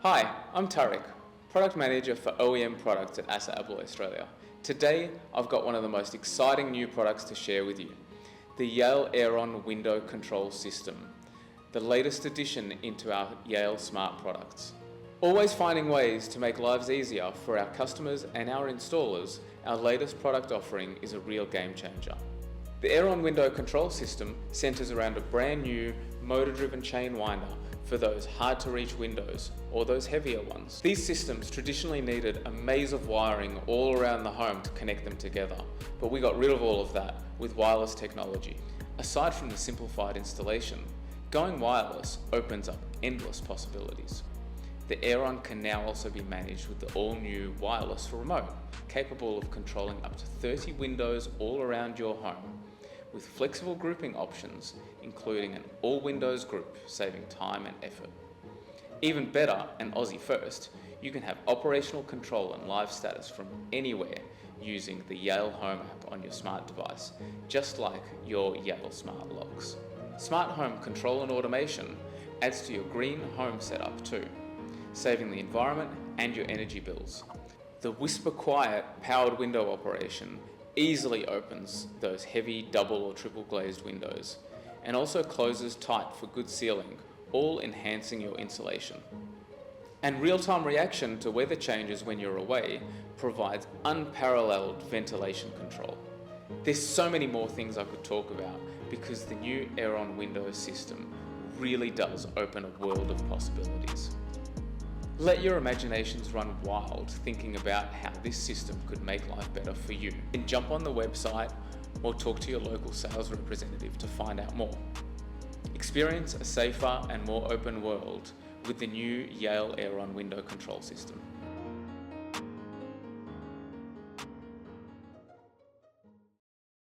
Hi, I'm Tariq, Product Manager for OEM Products at Assa Abloy Australia. Today, I've got one of the most exciting new products to share with you, the Yale Aeron window control system, the latest addition into our Yale Smart products. Always finding ways to make lives easier for our customers and our installers, our latest product offering is a real game changer. The Aeron window control system centers around a brand new motor-driven chain winder for those hard-to-reach windows or those heavier ones. These systems traditionally needed a maze of wiring all around the home to connect them together, but we got rid of all of that with wireless technology. Aside from the simplified installation, going wireless opens up endless possibilities. The Aeron can now also be managed with the all-new wireless remote, capable of controlling up to 30 windows all around your home, with flexible grouping options, including an all-windows group, saving time and effort. Even better, and Aussie first, you can have operational control and live status from anywhere using the Yale Home app on your smart device, just like your Yale Smart locks. Smart Home control and automation adds to your green home setup too, saving the environment and your energy bills. The whisper quiet powered window operation easily opens those heavy double or triple glazed windows and also closes tight for good sealing, all enhancing your insulation. And real-time reaction to weather changes when you're away provides unparalleled ventilation control. There's so many more things I could talk about because the new Aeron window system really does open a world of possibilities. Let your imaginations run wild thinking about how this system could make life better for you. And jump on the website or talk to your local sales representative to find out more. Experience a safer and more open world with the new Yale Aeron window control system.